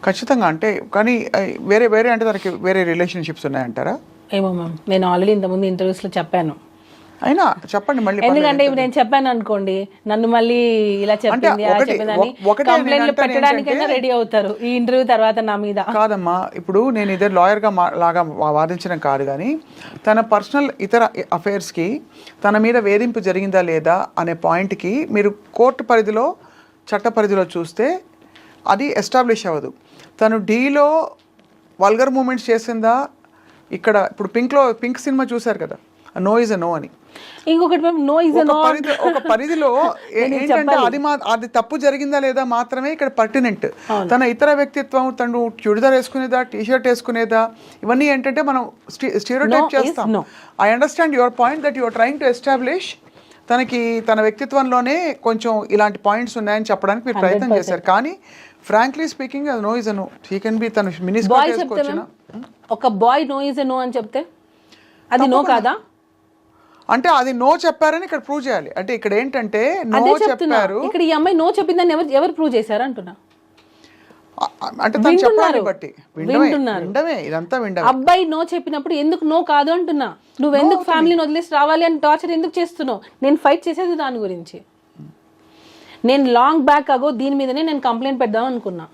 ఖచ్చితంగా. అంటే కానీ వేరే వేరే అంటే తనకి వేరే రిలేషన్షిప్స్ ఉన్నాయంటారా? ఏమో మ్యామ్, నేను ఆల్రెడీ ఇంతకుముందు ఇంటర్వ్యూస్లో చెప్పాను. అయినా చెప్పండి మళ్ళీ. ఎందుకంటే ఇప్పుడు నేను చెప్పాను అనుకోండి, నన్ను మళ్ళీ ఇలా చెప్పింది అలా చెప్పిందని కంప్లైంట్లు పెట్టడానికైనా రెడీ అవుతారు ఈ ఇంటర్వ్యూ తర్వాత నా మీద. కాదమ్మా, ఇప్పుడు నేను ఇదే లాయర్గా లాగా వాదించడం కాదు, కానీ తన పర్సనల్ ఇతర అఫైర్స్కి తన మీద వేధింపు జరిగిందా లేదా అనే పాయింట్కి మీరు కోర్టు పరిధిలో చట్ట పరిధిలో చూస్తే అది ఎస్టాబ్లిష్ అవ్వదు. తను డీలో వల్గర్ మూమెంట్స్ చేసిందా, ఇక్కడ ఇప్పుడు పింక్ సినిమా చూశారు కదా, నో ఇస్ అ నో అని. ఇంకొకటి నో ఇస్ అ నో ఒక పరిధిలో ఏంటంటే అది తప్పు జరిగిందా లేదా మాత్రమే ఇక్కడ పర్టినెంట్. తన ఇతర వ్యక్తిత్వం, తను చుడిదార్ వేసుకునేదా, టీషర్ట్ వేసుకునేదా, ఇవన్నీ ఏంటంటే మనం స్టీరియోటైప్ చేస్తాం. I understand your point that your trying to establish. తనకి తన వ్యక్తిత్వంలోనే కొంచెం ఇలాంటి పాయింట్స్ ఉన్నాయని చెప్పడానికి మీరు ప్రయత్నం చేశారు. కానీ ఫ్రాంక్లీ స్పీకింగ్ అది no is a no. He can be తన మినిస్టర్ చేసుకోవచ్చునా? ఒక boy no is a no అని చెప్తే అది నో కాదా? అంటే అది నో చెప్పారని ఇక్కడ ప్రూవ్ చేయాలి. అంటే ఇక్కడ ఏంటంటే నో చెప్పారు, ఇక్కడ ఈ అమ్మాయి నో చెప్పిందని ఎవరు ప్రూవ్ చేశారు అంటున్నా. అంటే తను చెప్పాలి బట్టి విండమే, ఇదంతా విండమే. అబ్బాయి నో చెప్పినప్పుడు ఎందుకు నో కాదు అంటున్నా. నువ్వు ఎందుకు ఫ్యామిలీని వదిలేసి రావాలి అని టార్చర్ ఎందుకు చేస్తున్నావు? నేను ఫైట్ చేసేది దాని గురించి. నేను లాంగ్ బ్యాక్ అగో దీని మీదనే నేను కంప్లైంట్ పెడదాం అనుకున్నా.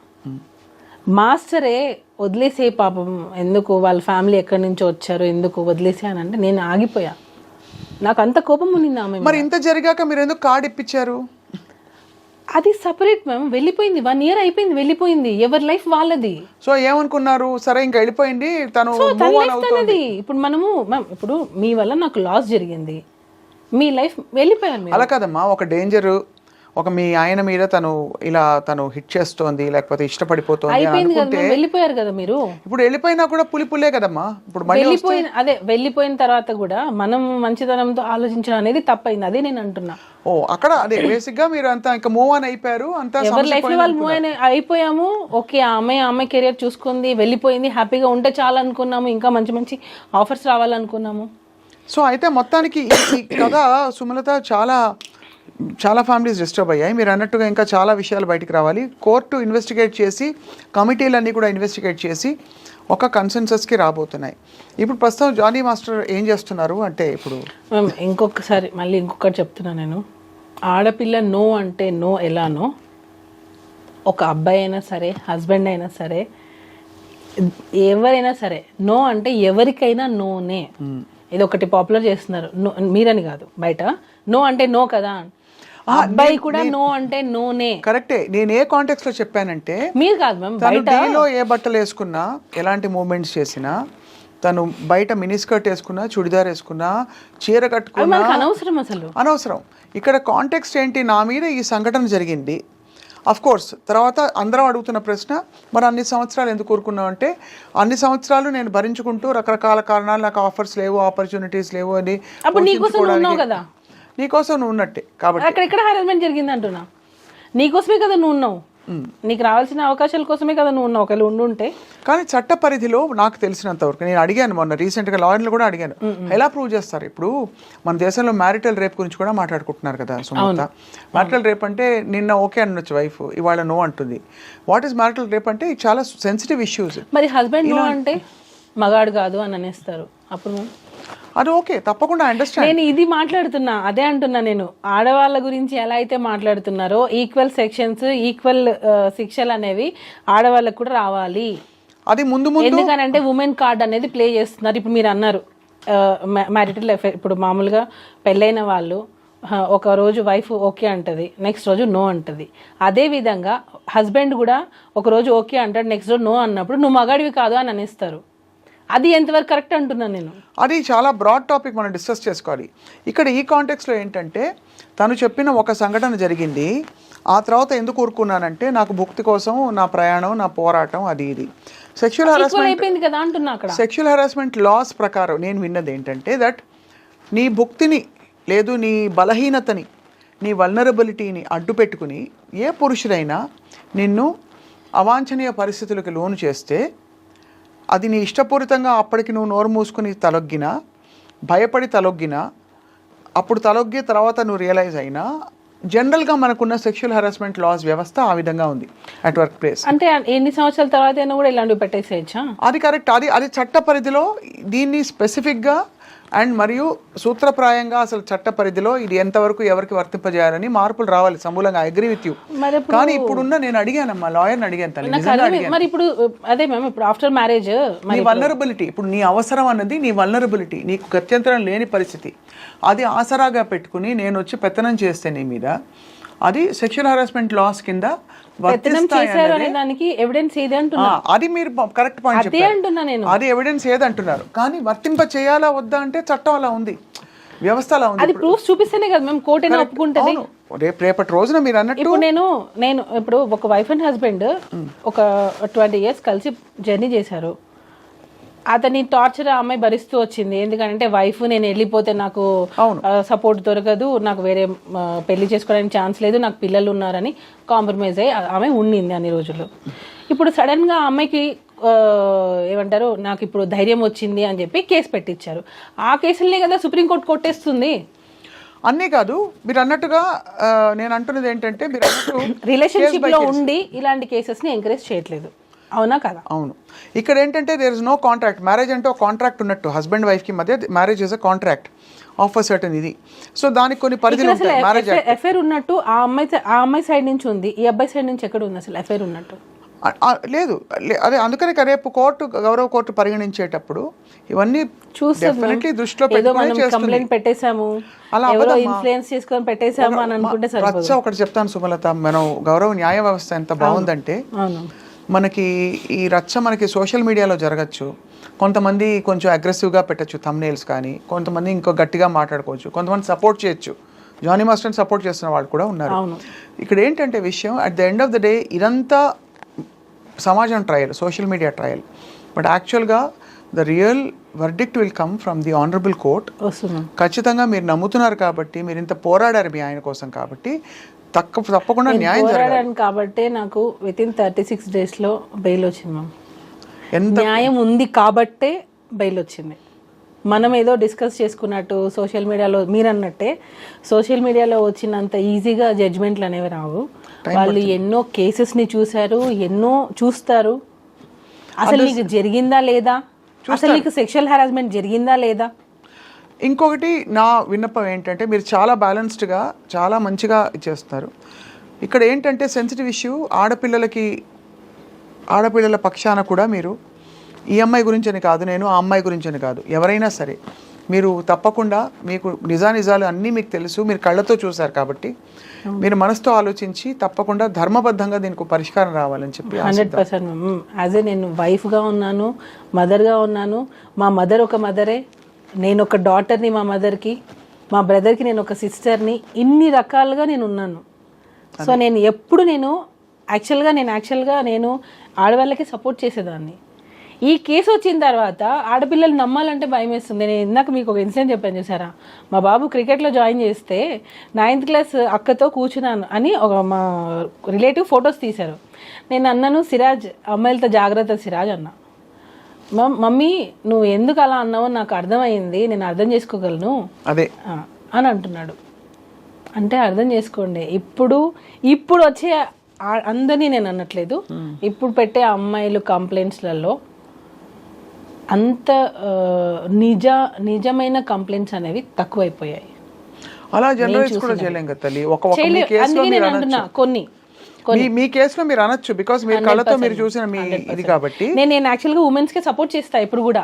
మాస్టరే వదిలేసే పాపం, ఎందుకు వాళ్ళ ఫ్యామిలీ ఎక్కడి నుంచో వచ్చారు, ఎందుకు వదిలేసే అని అంటే నేను ఆగిపోయా. నాకు అంత కోపం ఉంది ఆమె. మరి ఇంత జరిగాక మీరు ఎందుకు కార్డు ఇప్పించారు? అది సపరేట్ మ్యామ్, వెళ్ళిపోయింది. 1 year అయిపోయింది, వెళ్ళిపోయింది. ఎవరి లైఫ్ వాళ్ళది. సో ఏమనుకున్నారు, సరే ఇంకా వెళ్ళిపోయింది తను. ఇప్పుడు మనము మ్యామ్, ఇప్పుడు మీ వల్ల నాకు లాస్ జరిగింది, మీ లైఫ్ వెళ్ళిపోయాను. అలా కాదమ్మా, ఒక డేంజర్, ఒక మీ ఆయన మీద తను హిట్ చేస్తోంది, లేకపోతే ఇష్టపడిపోతుంది అనుకుంటే వెళ్ళిపోయారు కదా మీరు. ఇప్పుడు వెళ్ళిపోయినా కూడా పులిపులే కదమ్మా. ఇప్పుడు వెళ్ళిపోయిన తర్వాత కూడా మనం మంచితనంతో ఆలోచించడం అనేది తప్పైంది. అదే నేను అంటున్నా. అక్కడ అదే బేసిక్ గా మీరు అంతా ఇంకా మూవ్ ఆన్ అయిపోయారు, అంతా ఎవరి లైఫ్ లో వాళ్ళు మూవ్ ఆన్ అయిపోయాము. ఓకే, ఆమె కెరియర్ చూసుకుంది, వెళ్ళిపోయింది, హ్యాపీగా ఉంటే చాలు అనుకున్నాము, ఇంకా మంచి మంచి ఆఫర్స్ రావాలనుకున్నాము. సో అయితే మొత్తానికి ఈ కథ సుమలత చాలా ఫ్యామిలీస్ డిస్టర్బ్ అయ్యాయి. మీరు అన్నట్టుగా ఇంకా చాలా విషయాలు బయటికి రావాలి. కోర్టు ఇన్వెస్టిగేట్ చేసి, కమిటీలన్నీ కూడా ఇన్వెస్టిగేట్ చేసి ఒక కన్సెన్సస్కి రాబోతున్నాయి. ఇప్పుడు ప్రస్తుతం జానీ మాస్టర్ ఏం చేస్తున్నారు అంటే, ఇప్పుడు ఇంకొకటి చెప్తున్నా నేను. ఆడపిల్ల నో అంటే నో ఎలానో, ఒక అబ్బాయి అయినా సరే, హస్బెండ్ అయినా సరే, ఎవరైనా సరే నో అంటే ఎవరికైనా నోనే. ఇది ఒకటి పాపులర్ చేస్తున్నారు, మీరని కాదు, బయట నో అంటే నో కదా, అబ్బాయి కూడా నో అంటే నోనే. కరెక్టే. నేను ఏ కాంటెక్స్ట్ లో చెప్పానంటే, మీరు కాదు మ్యామ్, బయటలో ఏ బట్టలు వేసుకున్నా, ఎలాంటి మూవ్మెంట్స్ చేసినా, తను బయట మినీ స్కర్ట్ వేసుకున్నా, చుడిదార్ వేసుకున్నా, చీర కట్టుకున్నా అనవసరం. ఇక్కడ కాంటెక్స్ట్ ఏంటి, నా మీద ఈ సంఘటన జరిగింది. అఫ్ కోర్స్ తర్వాత అందరం అడుగుతున్న ప్రశ్న, మరి అన్ని సంవత్సరాలు ఎందుకు కోరుకున్నావు అంటే, అన్ని సంవత్సరాలు నేను భరించుకుంటూ రకరకాల కారణాలు, నాకు ఆఫర్స్ లేవు, ఆపర్చునిటీస్ లేవు అని. నీకోసం నువ్వు ఉన్నట్టే కాబట్టి అక్కడ హారాస్మెంట్ జరిగింది అంటున్నా. నీకోసమే కదా నువ్వు ఉన్నావు, నీకు రావాల్సిన అవకాశాల కోసమే కదా నువ్వు ఉన్నావు. ఒకవేళ ఉండుంటే. కానీ చట్ట పరిధిలో నాకు తెలిసినంత వరకు నేను అడిగాను, మొన్న రీసెంట్గా లాయర్లు కూడా అడిగాను, ఎలా ప్రూవ్ చేస్తారు? ఇప్పుడు మన దేశంలో మ్యారిటల్ రేప్ గురించి కూడా మాట్లాడుకుంటున్నారు కదా సుమత. మ్యారిటల్ రేప్ అంటే నిన్న ఓకే అనొచ్చు వైఫ్, ఇవాళ నో అంటుంది. వాట్ ఈస్ మ్యారిటల్ రేప్ అంటే చాలా సెన్సిటివ్ ఇష్యూస్. మరి హస్బెండ్ నో అంటే మగాడు కాదు అని అనేస్తారు, అప్పుడు అది ఓకే, తప్పకుండా అండర్స్టాండ్. నేను ఇది మాట్లాడుతున్నా, అదే అంటున్నా నేను. ఆడవాళ్ళ గురించి ఎలా అయితే మాట్లాడుతున్నారో, ఈక్వల్ సెక్షన్స్, ఈక్వల్ శిక్షలు అనేవి ఆడవాళ్ళకు కూడా రావాలి. అది ముందు ఎందుకనంటే ఉమెన్ కార్డ్ అనేది ప్లే చేస్తున్నారు. ఇప్పుడు మీరు అన్నారు మ్యారిటల్ అఫైర్, ఇప్పుడు మామూలుగా పెళ్ళైన వాళ్ళు ఒక రోజు వైఫ్ ఓకే అంటది, నెక్స్ట్ రోజు నో అంటది. అదే విధంగా హస్బెండ్ కూడా ఒక రోజు ఓకే అంటాడు, నెక్స్ట్ రోజు నో అన్నప్పుడు నువ్వు మగాడివి కాదు అని అనేస్తారు. అది ఎంతవరకు కరెక్ట్ అంటున్నాను నేను. అది చాలా బ్రాడ్ టాపిక్, మనం డిస్కస్ చేసుకోవాలి. ఇక్కడ ఈ కాంటెక్స్లో ఏంటంటే, తను చెప్పిన ఒక సంఘటన జరిగింది, ఆ తర్వాత ఎందుకు ఊరుకున్నానంటే, నాకు భుక్తి కోసం నా ప్రయాణం, నా పోరాటం, అది ఇది. సెక్షువల్ హెరాస్మెంట్ లాస్ ప్రకారం నేను విన్నది ఏంటంటే, దట్ నీ భుక్తిని లేదు, నీ బలహీనతని, నీ వల్నరబిలిటీని అడ్డు పెట్టుకుని ఏ పురుషుడైనా నిన్ను అవాంఛనీయ పరిస్థితులకు లోను చేస్తే, అది నీ ఇష్టపూరితంగా అప్పటికి నువ్వు నోరు మూసుకుని తలొగ్గినా, భయపడి తలొగ్గినా, అప్పుడు తలొగ్గి తర్వాత నువ్వు రియలైజ్ అయినా, జనరల్గా మనకున్న సెక్షువల్ హెరాస్మెంట్ లాస్ వ్యవస్థ ఆ విధంగా ఉంది అట్ వర్క్ ప్లేస్. అంటే ఎన్ని సంవత్సరాల తర్వాత అయినా కూడా ఇలాంటివి పెట్టేసేయచ్చా? అది కరెక్ట్, అది చట్ట పరిధిలో దీన్ని స్పెసిఫిక్గా అండ్ మరియు సూత్రప్రాయంగా అసలు చట్ట పరిధిలో ఇది ఎంతవరకు ఎవరికి వర్తింపజేయాలని మార్పులు రావాలి సమూలంగా. I agree with you. కానీ ఇప్పుడున్న నేను అడిగానమ్మా, లాయర్ని అడిగాను తల్లి, నిజంగా అడిగాను. మరి ఇప్పుడు అదే మ్యామ్, ఇప్పుడు ఆఫ్టర్ మ్యారేజ్ నీ వల్నరబిలిటీ, ఇప్పుడు నీ అవసరం అన్నది నీ వల్నరబిలిటీ, నీకు గత్యంతరం లేని పరిస్థితి, అది ఆసరాగా పెట్టుకుని నేను వచ్చి పెత్తనం చేస్తే నీ మీద, అది సెక్షువల్ హెరాస్మెంట్ లాస్ కింద చేశారు అనే దానికి ఎవిడెన్స్ ఏది అంటున్నా? అది మీరు కరెక్ట్ పాయింట్ అదే అంటున్నా నేను. అది ఎవిడెన్స్ ఏదంటున్నారు, కానీ వర్తింప చేయాలా వద్దా అంటే చట్టం అలా ఉంది, వ్యవస్థ అలా ఉంది. అది ప్రూఫ్ చూపిస్తేనే కదా మేము కోర్టు అయినా ఒప్పుకుంటది. రేపటి రోజున మీరు అన్నట్టు ఇప్పుడు నేను ఇప్పుడు ఒక వైఫ్ అండ్ హస్బెండ్ ఒక 20 years కలిసి జర్నీ చేశారు. అతని టార్చర్ ఆ అమ్మాయి భరిస్తూ వచ్చింది. ఎందుకంటే వైఫ్ నేను వెళ్ళిపోతే నాకు సపోర్ట్ దొరకదు, నాకు వేరే పెళ్లి చేసుకోవడానికి ఛాన్స్ లేదు, నాకు పిల్లలు ఉన్నారని కాంప్రమైజ్ అయ్యి ఆమె ఉండింది అన్ని రోజులు. ఇప్పుడు సడన్ గా ఆ అమ్మాయికి ఏమంటారు, నాకు ఇప్పుడు ధైర్యం వచ్చింది అని చెప్పి కేసు పెట్టించారు. ఆ కేసులనే కదా సుప్రీంకోర్టు కొట్టేస్తుంది. అన్నీ కాదు, మీరు అన్నట్టుగా నేను అంటున్నది ఏంటంటే, మీరు అన్నట్టు రిలేషన్షిప్ లో ఉండి ఇలాంటి కేసెస్ ని ఎంకరేజ్ చేయట్లేదు, అవునా కదా? అవును. ఇక్కడ ఏంటంటే there is no contract. Marriage అంటే ఒక కాంట్రాక్ట్ ఉన్నట్టు, హస్బెండ్ వైఫ్కి మధ్య marriage is a contract of a certain ఇది. సో దానికి కొన్ని పరిధులు ఉంటాయి. మ్యారేజ్ ఎఫైర్ ఉన్నట్టు ఆ అమ్మాయి సైడ్ నుంచి ఉంది, ఈ అబ్బాయి సైడ్ నుంచి ఎక్కడ ఉంది అసలు ఎఫైర్ ఉన్నట్టు? లేదు. అదే అందుకనే రేపు గౌరవ కోర్టు పరిగణించేటప్పుడు ఇవన్నీ డెఫినెట్లీ దృష్టిలో పెట్టుకొని కంప్లైంట్ పెట్టేశాము, అలా ఇన్ఫ్లుయెన్స్ చేసుకొని పెట్టేశాము అని అనుకుంటే సరిపోదు. ఒకటి చెప్తాను సుమలత, మనం గౌరవ న్యాయ వ్యవస్థ ఎంత బాగుందంటే, మనకి ఈ రచ్చ మనకి సోషల్ మీడియాలో జరగచ్చు, కొంతమంది కొంచెం అగ్రెసివ్గా పెట్టచ్చు థంబ్నెయిల్స్, కానీ కొంతమంది ఇంకో గట్టిగా మాట్లాడుకోవచ్చు, కొంతమంది సపోర్ట్ చేయొచ్చు. జానీ మాస్టర్ని సపోర్ట్ చేస్తున్న వాళ్ళు కూడా ఉన్నారు. ఇక్కడ ఏంటంటే విషయం, at the end of the day ఇదంతా సమాజం trial, social media trial. But యాక్చువల్గా the real verdict will come from the honourable court. ఖచ్చితంగా మీరు నమ్ముతున్నారు కాబట్టి, మీరు ఇంత పోరాడారు మీ ఆయన కోసం కాబట్టి తప్పకుండా న్యాయం జరగాలి. కాబట్టి నాకు వితిన్ 36 days లో బెయిల్ వచ్చింది మ్యామ్. న్యాయం ఉంది కాబట్టే బెయిల్ వచ్చింది. మనం ఏదో డిస్కస్ చేసుకున్నట్టు సోషల్ మీడియాలో మీరు అన్నట్టే సోషల్ మీడియాలో వచ్చినంత ఈజీగా జడ్జ్మెంట్లు అనేవి రావు. వాళ్ళు ఎన్నో కేసెస్ని చూశారు, ఎన్నో చూస్తారు. అసలు నీకు జరిగిందా లేదా, అసలు నీకు సెక్షువల్ హెరాస్మెంట్ జరిగిందా లేదా. ఇంకొకటి నా విన్నపం ఏంటంటే, మీరు చాలా బ్యాలెన్స్డ్గా చాలా మంచిగా ఇచ్చేస్తున్నారు. ఇక్కడ ఏంటంటే సెన్సిటివ్ ఇష్యూ, ఆడపిల్లల పక్షాన కూడా మీరు ఈ అమ్మాయి గురించి అని కాదు, నేను ఆ అమ్మాయి గురించి అని కాదు, ఎవరైనా సరే మీరు తప్పకుండా, మీకు నిజాలు అన్నీ మీకు తెలుసు, మీరు కళ్ళతో చూశారు కాబట్టి మీరు మనసుతో ఆలోచించి తప్పకుండా ధర్మబద్ధంగా దీనికి పరిష్కారం రావాలని చెప్పి 100%. యాజ్ ఏ నేను వైఫ్గా ఉన్నాను, మదర్గా ఉన్నాను. మా మదర్ ఒక మదరే, నేను ఒక డాటర్ని మా మదర్కి, మా బ్రదర్కి నేను ఒక సిస్టర్ని, ఇన్ని రకాలుగా నేను ఉన్నాను. సో నేను ఎప్పుడు యాక్చువల్గా నేను ఆడవాళ్ళకి సపోర్ట్ చేసేదాన్ని. ఈ కేసు వచ్చిన తర్వాత ఆడపిల్లలు నమ్మాలంటే భయం వేస్తుంది. నేను ఇందాక మీకు ఒక ఇన్సిడెంట్ చెప్పాను చూసారా, మా బాబు క్రికెట్లో జాయిన్ చేస్తే 9th class అక్కతో కూర్చున్నాను అని ఒక మా రిలేటివ్ ఫొటోస్ తీశారు. నేను అన్నాను, సిరాజ్ అమ్మాయిలతో జాగ్రత్త సిరాజ్ అన్నా. మమ్మీ నువ్వు ఎందుకు అలా అన్నావో నాకు అర్థమైంది, నేను అర్థం చేసుకోగలను అదే అని అంటున్నాడు. అంటే అర్థం చేసుకోండి, ఇప్పుడు వచ్చే అందరినీ నేను అనట్లేదు, ఇప్పుడు పెట్టే అమ్మాయిలు కంప్లైంట్స్లలో అంత నిజమైన కంప్లైంట్స్ అనేవి తక్కువైపోయాయి. అలా జనరలైజ్ కూడా చేయలేం కదా తల్లి. కొన్ని మీ కేసులో మీరు అనొచ్చు, బికాస్ మీరు కళ్ళతో మీరు చూసిన మీ ఇది కాబట్టి. నేను యాక్చువల్గా ఉమెన్స్ కి సపోర్ట్ చేస్తా. ఇప్పుడు కూడా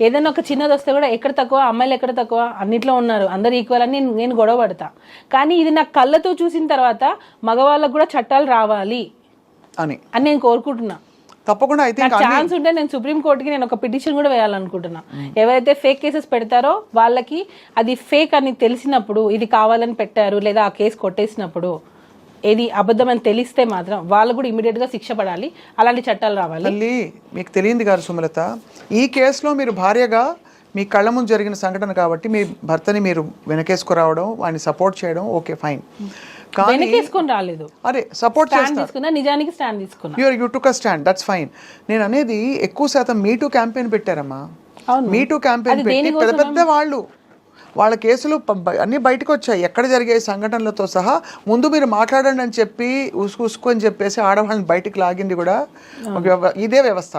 ఏదైనా ఒక చిన్నది వస్తే కూడా ఎక్కడ తక్కువ, అమ్మాయిలు ఎక్కడ తక్కువ, అన్నిట్లో ఉన్నారు, అందరు ఈక్వల్ అని నేను గొడవ పడతా. కానీ ఇది నాకు కళ్ళతో చూసిన తర్వాత మగవాళ్ళకు కూడా చట్టాలు రావాలి అని నేను కోరుకుంటున్నా. తప్పకుండా అయితే ఛాన్స్ ఉంటే నేను సుప్రీం కోర్టుకి నేను ఒక పిటిషన్ కూడా వేయాలనుకుంటున్నా. ఎవరైతే ఫేక్ కేసెస్ పెడతారో వాళ్ళకి అది ఫేక్ అని తెలిసినప్పుడు, ఇది కావాలని పెట్టారు లేదా ఆ కేసు కొట్టేసినప్పుడు ఏది అబద్ధం అని తెలిస్తే మాత్రం వాళ్ళు కూడా ఇమీడియట్ గా శిక్ష పడాలి. అలాంటి చట్టాలు రావాలి. మళ్ళీ మీకు తెలియంది కాదు సుమలత, ఈ కేసులో మీరు భార్యగా మీ కళ్ళ ముందు జరిగిన సంఘటన కాబట్టి మీ భర్తని మీరు వెనకేసుకురావడం, వాడిని సపోర్ట్ చేయడం ఓకే ఫైన్. రాలేదు, అరే సపోర్ట్ చేసుకున్నా, నిజానికి స్టాండ్ తీసుకున్నా, you took a stand, that's fine. నేను అనేది ఎక్కువ శాతం మీటూ క్యాంపెయిన్ పెట్టారమ్మా. మీటూ క్యాంపెయిన్ పెట్టి పెద్ద వాళ్ళు వాళ్ళ కేసులు అన్నీ బయటకు వచ్చాయి, ఎక్కడ జరిగే సంఘటనలతో సహా. ముందు మీరు మాట్లాడండి అని చెప్పి ఉసుకు అని చెప్పేసి ఆడవాళ్ళని బయటికి లాగింది కూడా ఇదే వ్యవస్థ.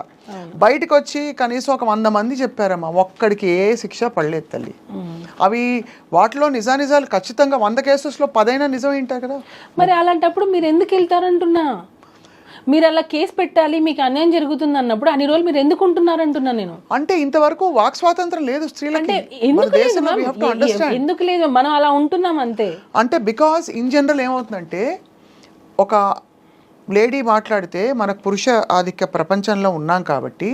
బయటకు వచ్చి కనీసం ఒక 100 మంది చెప్పారమ్మా, ఒక్కడికి ఏ శిక్ష పడలేదు తల్లి. అవి వాటిలో నిజాలు ఖచ్చితంగా 100 కేసెస్లో 10 అయినా నిజం ఏంటారు కదా. మరి అలాంటప్పుడు మీరు ఎందుకు వెళ్తారంటున్నా? మీరు అలా కేసు పెట్టాలి, మీకు అన్యాయం జరుగుతుంది అన్నప్పుడు అన్ని రోజులు మీరు ఎందుకు ఉంటున్నారంటున్నా నేను. అంటే ఇంతవరకు వాక్ స్వాతంత్రం లేదు స్త్రీలకి. ఎందుకు లేదు, మనం అలా ఉంటున్నాం అంతే. అంటే బికాస్ ఇన్ జనరల్ ఏమవుతుందంటే, ఒక లేడీ మాట్లాడితే మనకు పురుష ఆధిక్య ప్రపంచంలో ఉన్నాం కాబట్టి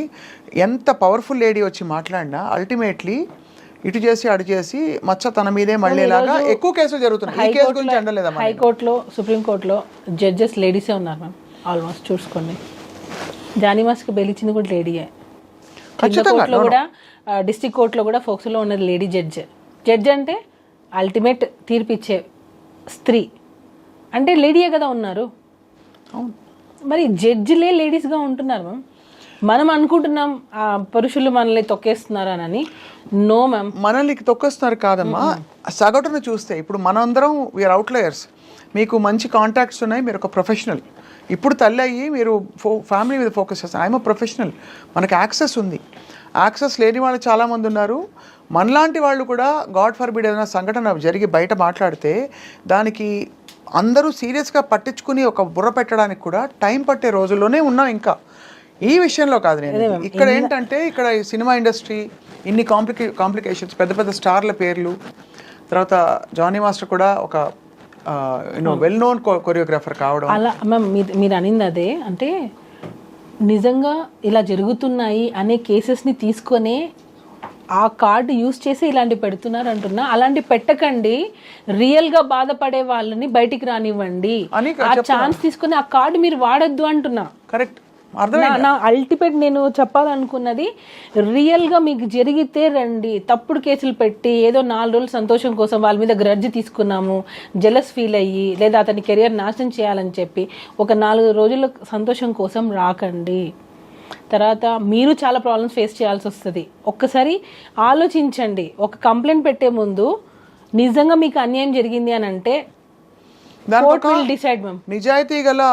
ఎంత పవర్ఫుల్ లేడీ వచ్చి మాట్లాడినా అల్టిమేట్లీ ఇటు చేసి అటు చేసి మచ్చ తన మీదే మళ్ళీలాగా ఎక్కువ కేసులు జరుగుతున్నాయి. ఈ కేసు గురించి అనలేదా? హైకోర్టులో, సుప్రీంకోర్టులో జడ్జెస్ లేడీసే ఉన్నారు మ్యామ్ ఆల్మోస్ట్. చూసుకోండి, జానీ మాస్కి బెయిల్ ఇచ్చింది కూడా లేడీయే. కోర్టులో కూడా, డిస్ట్రిక్ట్ కోర్టులో కూడా ఫోక్స్లో ఉన్నది లేడీ జడ్జ్. జడ్జ్ అంటే అల్టిమేట్ తీర్పిచ్చే స్త్రీ అంటే లేడీయే కదా ఉన్నారు. మరి జడ్జిలే లేడీస్గా ఉంటున్నారు మ్యామ్. మనం అనుకుంటున్నాం పురుషులు మనల్ని తొక్కేస్తున్నారు అని. నో మ్యామ్, మనల్ని తొక్కేస్తున్నారు కాదమ్మా. సగటును చూస్తే ఇప్పుడు మనందరం వీఆర్ అవుట్లయర్స్. మీకు మంచి కాంటాక్ట్స్ ఉన్నాయి, మీరు ఒక ప్రొఫెషనల్. ఇప్పుడు తల్లి అయ్యి మీరు ఫ్యామిలీ మీద ఫోకస్ చేస్తారు. ఐఎమ్ ప్రొఫెషనల్, మనకు యాక్సెస్ ఉంది. యాక్సెస్ లేని వాళ్ళు చాలామంది ఉన్నారు. మనలాంటి వాళ్ళు కూడా గాడ్ ఫర్బిడ్ ఏదైనా సంఘటన జరిగి బయట మాట్లాడితే దానికి అందరూ సీరియస్గా పట్టించుకుని ఒక బుర్ర పెట్టడానికి కూడా టైం పట్టే రోజుల్లోనే ఉన్నాం. ఇంకా ఈ విషయంలో కాదు నేను. ఇక్కడ ఏంటంటే, ఇక్కడ సినిమా ఇండస్ట్రీ ఇన్ని కాంప్లికేషన్స్, పెద్ద పెద్ద స్టార్ల పేర్లు, తర్వాత జానీ మాస్టర్ కూడా ఒక వెల్ నోన్ కొరియోగ్రాఫర్ కావడం. అలా మ్యామ్ మీరు అనింది అదే. అంటే నిజంగా ఇలా జరుగుతున్నాయి అనే కేసెస్ని తీసుకొని ఆ కార్డు యూజ్ చేసి ఇలాంటివి పెడుతున్నారు అంటున్నా. అలాంటి పెట్టకండి, రియల్గా బాధపడే వాళ్ళని బయటికి రానివ్వండి. ఆ ఛాన్స్ తీసుకొని ఆ కార్డు మీరు వాడద్దు అంటున్నా. కరెక్ట్. నా అల్టిమేట్ నేను చెప్పాలనుకున్నది, రియల్గా మీకు జరిగితే రండి. తప్పుడు కేసులు పెట్టి ఏదో 4 రోజులు సంతోషం కోసం వాళ్ళ మీద గ్రడ్జ్ తీసుకున్నాము, జెలస్ ఫీల్ అయ్యి, లేదా అతని కెరియర్ నాశనం చేయాలని చెప్పి ఒక 4 రోజుల సంతోషం కోసం రాకండి. తర్వాత మీరు చాలా ప్రాబ్లమ్స్ ఫేస్ చేయాల్సి వస్తుంది. ఒక్కసారి ఆలోచించండి. ఒక కంప్లైంట్ పెట్టే ముందు నిజంగా మీకు అన్యాయం జరిగింది అని అంటే కోర్ట్ విల్ డిసైడ్ మ్యామ్. నిజాయితీ గల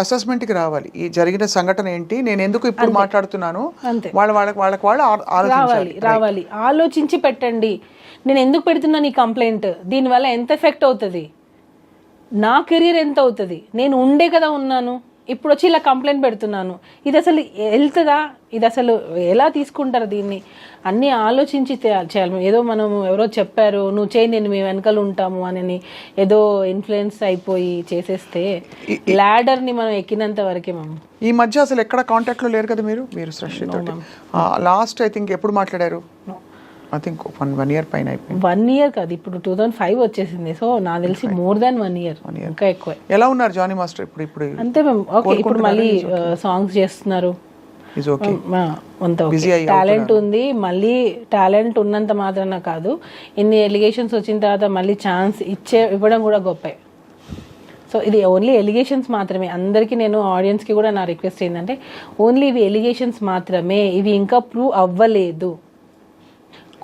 అసెస్మెంట్కి రావాలి. ఈ జరిగిన సంఘటన ఏంటి, నేను ఎందుకు ఇప్పుడు మాట్లాడుతున్నాను, వాళ్ళకి రావాలి. ఆలోచించి పెట్టండి. నేను ఎందుకు పెడుతున్నాను ఈ కంప్లైంట్, దీనివల్ల ఎంత ఎఫెక్ట్ అవుతుంది, నా కెరీర్ ఎంత అవుతుంది, నేను ఉండే కదా ఉన్నాను, ఇప్పుడు వచ్చి ఇలా కంప్లైంట్ పెడుతున్నాను, ఇది అసలు వెళ్తుందా, ఇది అసలు ఎలా తీసుకుంటారు, దీన్ని అన్నీ ఆలోచించి చేయాలి. ఏదో మనం ఎవరో చెప్పారు నువ్వు చేయి నేను మీ వెనకాల ఉంటాము అని ఏదో ఇన్ఫ్లుయెన్స్ అయిపోయి చేసేస్తే ల్యాడర్ని మనం ఎక్కినంత వరకే మేము. ఈ మధ్య అసలు ఎక్కడ కాంటాక్ట్లో లేరు కదా మీరు సృష్టితో? లాస్ట్ ఐ థింక్ ఎప్పుడు మాట్లాడారు? ఐ థింక్ 1 year పైన అయిపోయింది. 1 year కాదు, ఇప్పుడు 2005 వచ్చేసింది. సో నాకు తెలిసి మోర్ దాన్ 1 year, ఇంకా ఎక్కువ. ఎలా ఉన్నారు జానీ మాస్టర్ ఇప్పుడు? అంతే మేము ఓకే. ఇప్పుడు మళ్ళీ సాంగ్స్ చేస్తున్నారు, టాలెంట్ ఉంది. మళ్ళీ టాలెంట్ ఉన్నంత మాత్రాన కాదు, ఇన్ని ఎలిగేషన్స్ వచ్చిన తర్వాత మళ్ళీ ఛాన్స్ ఇవ్వడం కూడా గొప్పే. సో ఇది ఓన్లీ ఎలిగేషన్స్ మాత్రమే. అందరికీ నేను ఆడియన్స్కి కూడా నా రిక్వెస్ట్ ఏంటంటే, ఓన్లీ ఇవి ఎలిగేషన్స్ మాత్రమే, ఇవి ఇంకా ప్రూవ్ అవ్వలేదు.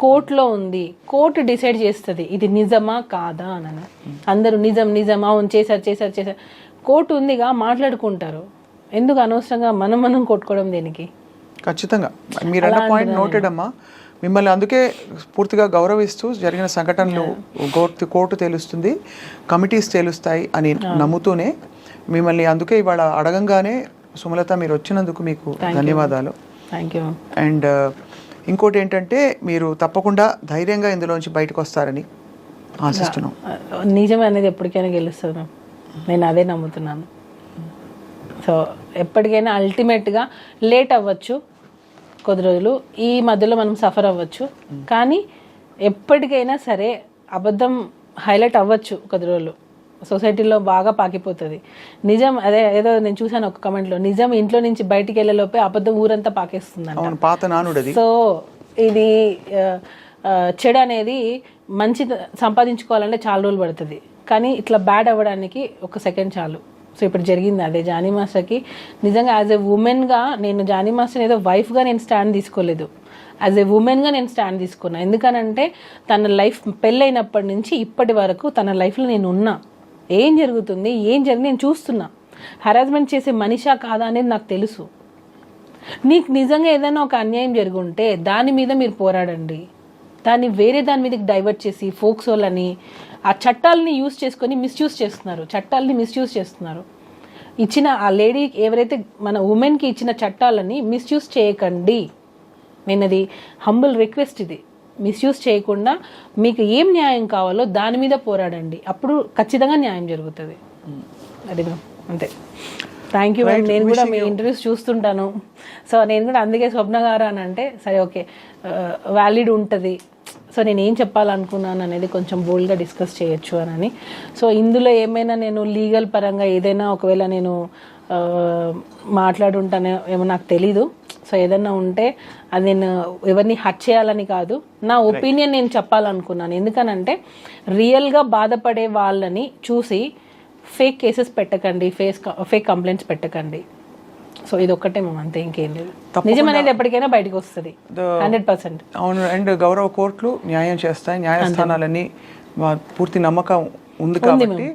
కోర్టులో ఉంది, కోర్టు డిసైడ్ చేస్తుంది ఇది నిజమా కాదా అని. అందరూ నిజం అవును చేశారు. కోర్టు ఉందిగా, మాట్లాడుకుంటారు. ఎందుకు అనవసరంగా మనం కొట్టుకోవడం దేనికి? ఖచ్చితంగా మీరు అన్న పాయింట్ నోటెడ్ అమ్మా. మిమ్మల్ని అందుకే పూర్తిగా గౌరవిస్తూ జరిగిన సంఘటనలు కోర్టు తేలుస్తుంది, కమిటీస్ తేలుస్తాయి అని నమ్ముతూనే మిమ్మల్ని అందుకే ఇవాళ అడగంగానే సుమలత మీరు వచ్చినందుకు మీకు ధన్యవాదాలు. Thank you. అండ్ ఇంకోటి ఏంటంటే, మీరు తప్పకుండా ధైర్యంగా ఇందులోంచి బయటకు వస్తారని ఆశిస్తున్నాం. నిజం అనేది ఎప్పటికైనా గెలుస్తుంది, నేను అదే నమ్ముతున్నాను. సో ఎప్పటికైనా అల్టిమేట్గా లేట్ అవ్వచ్చు కొద్ది రోజులు, ఈ మధ్యలో మనం సఫర్ అవ్వచ్చు, కానీ ఎప్పటికైనా సరే అబద్ధం హైలైట్ అవ్వచ్చు కొద్ది రోజులు, సొసైటీలో బాగా పాకిపోతుంది. నిజం అదే ఏదో నేను చూసాను ఒక కమెంట్లో, నిజం ఇంట్లో నుంచి బయటికి వెళ్ళేలోపే అబద్ధం ఊరంతా పాకేస్తుంది. సో ఇది చెడు అనేది మంచి సంపాదించుకోవాలంటే చాలా రోజులు పడుతుంది, కానీ ఇట్లా బ్యాడ్ అవ్వడానికి 1 సెకండ్ చాలు. సో ఇప్పుడు జరిగింది అదే జానీ మాస్టర్కి. నిజంగా యాజ్ ఎ ఉమెన్గా నేను జానీ మాస్టర్ ఏదో వైఫ్గా నేను స్టాండ్ తీసుకోలేదు, యాజ్ ఏ ఉమెన్గా నేను స్టాండ్ తీసుకున్నా. ఎందుకనంటే తన లైఫ్ పెళ్ళైనప్పటి నుంచి ఇప్పటి వరకు తన లైఫ్లో నేను ఉన్నా, ఏం జరుగుతుంది ఏం జరిగింది నేను చూస్తున్నా. హరాస్మెంట్ చేసే మనిషా కాదా అనేది నాకు తెలుసు. నీకు నిజంగా ఏదైనా ఒక అన్యాయం జరుగుంటే దాని మీద మీరు పోరాడండి. దాన్ని వేరే దాని మీదకి డైవర్ట్ చేసి ఫోక్సోలని ఆ చట్టాలని యూజ్ చేసుకొని మిస్యూజ్ చేస్తున్నారు. చట్టాలని మిస్యూజ్ చేస్తున్నారు. ఇచ్చిన ఆ లేడీ ఎవరైతే మన ఉమెన్కి ఇచ్చిన చట్టాలని మిస్యూజ్ చేయకండి. నేను అది హంబుల్ రిక్వెస్ట్. ఇది మిస్యూజ్ చేయకుండా మీకు ఏం న్యాయం కావాలో దాని మీద పోరాడండి. అప్పుడు ఖచ్చితంగా న్యాయం జరుగుతుంది. అది మ్యామ్, అంతే. Thank you ma'am. నేను కూడా మీ ఇంటర్వ్యూస్ చూస్తుంటాను. సో నేను కూడా అందుకే స్వప్న గారు అని అంటే సరే ఓకే వ్యాలిడ్ ఉంటుంది. సో నేను ఏం చెప్పాలనుకున్నాను అనేది కొంచెం బోల్డ్గా డిస్కస్ చేయొచ్చు అని. సో ఇందులో ఏమైనా నేను లీగల్ పరంగా ఏదైనా ఒకవేళ నేను మాట్లాడుంటానే ఏమో నాకు తెలీదు. సో ఏదన్నా ఉంటే అది నేను ఎవరిని హర్ట్ చేయాలని కాదు, నా ఒపీనియన్ నేను చెప్పాలనుకున్నాను. ఎందుకనంటే రియల్గా బాధపడే వాళ్ళని చూసి ఫేక్ కేసెస్ పెట్టకండి, ఫేక్ కంప్లైంట్స్ పెట్టకండి. సో ఇది ఒక్కటే మేము అంతే, ఇంకేం లేదు. నిజం అనేది ఎప్పటికైనా బయటకు వస్తుంది 100%. అవును. అండ్ గౌరవ కోర్టులు న్యాయం చేస్తాయి, న్యాయస్థానాలని పూర్తి నమ్మకం ఉంది కాబట్టి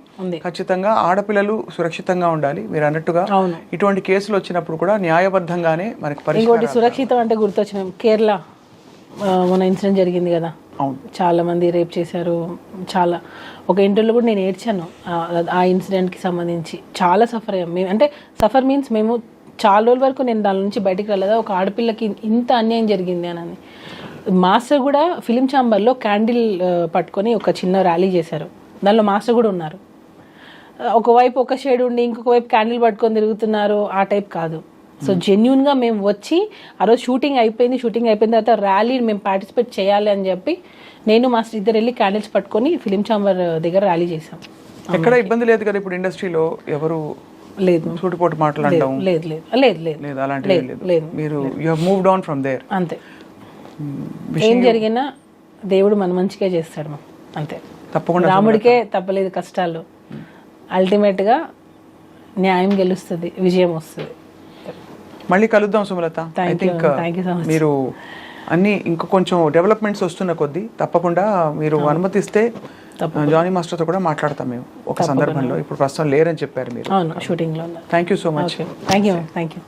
ఖచ్చితంగా ఆడపిల్లలు సురక్షితంగా ఉండాలి. మీరు అన్నట్టుగా ఇటువంటి కేసులు వచ్చినప్పుడు కూడా న్యాయబద్ధంగానే మనకి ఇంకోటి సురక్షితం అంటే గుర్తొచ్చిన కేరళ మన ఇన్సిడెంట్ జరిగింది కదా, చాలా మంది రేప్ చేశారు. చాలా ఒక ఇంటర్వ్యూలో కూడా నేను ఏడ్చాను ఆ ఇన్సిడెంట్కి సంబంధించి. చాలా సఫర్ అయ్యాం మేము. అంటే సఫర్ మీన్స్ మేము చాలా రోజుల వరకు నేను దాని నుంచి బయటకు రాలేదా, ఒక ఆడపిల్లకి ఇంత అన్యాయం జరిగింది అని. మాస్టర్ కూడా ఫిలిం ఛాంబర్లో క్యాండిల్ పట్టుకొని ఒక చిన్న ర్యాలీ చేశారు. దానిలో మాస్టర్ కూడా ఉన్నారు. ఒకవైపు ఒక షేడ్ ఉండి ఇంకొక వైపు క్యాండిల్ పట్టుకొని తిరుగుతున్నారు, ఆ టైప్ కాదు. సో జెన్యున్గా మేము వచ్చి ఆ రోజు షూటింగ్ అయిపోయిన తర్వాత ర్యాలీ మేము పార్టిసిపేట్ చేయాలి అని చెప్పి నేను మాస్టర్ ఇద్దరు వెళ్ళి క్యాండిల్స్ పట్టుకొని ఫిలిం ఛాంబర్ దగ్గర ర్యాలీ చేసాం. ఎక్కడ ఇబ్బంది లేదు కదా ఇప్పుడు ఇండస్ట్రీలో ఎవరు లేదు సూటిపోటు మాట్లాడడం లేదు లేదు లేదు లేదు అలాంటివి లేదు. మీరు you have moved on from there. అంతే. ఏం జరిగినా దేవుడు మన మంచిగా చేస్తాడు అంతే. తప్పకుండా రాముడికే తప్పలేదు కష్టాలు. అల్టిమేట్గా న్యాయం గెలుస్తుంది, విజయం వస్తుంది. మళ్ళీ కలుద్దాం సుమలత. ఐ థింక్ మీరు అన్ని ఇంకా కొంచెం డెవలప్మెంట్స్ వస్తున్న కొద్దీ తప్పకుండా మీరు అనుమతిస్తే జానీ మాస్టర్తో కూడా మాట్లాడతాం మేము ఒక సందర్భంలో. ఇప్పుడు ప్రస్తుతం లేరని చెప్పారు మీరు. అవును, షూటింగ్లో. Thank you so much. Thank you.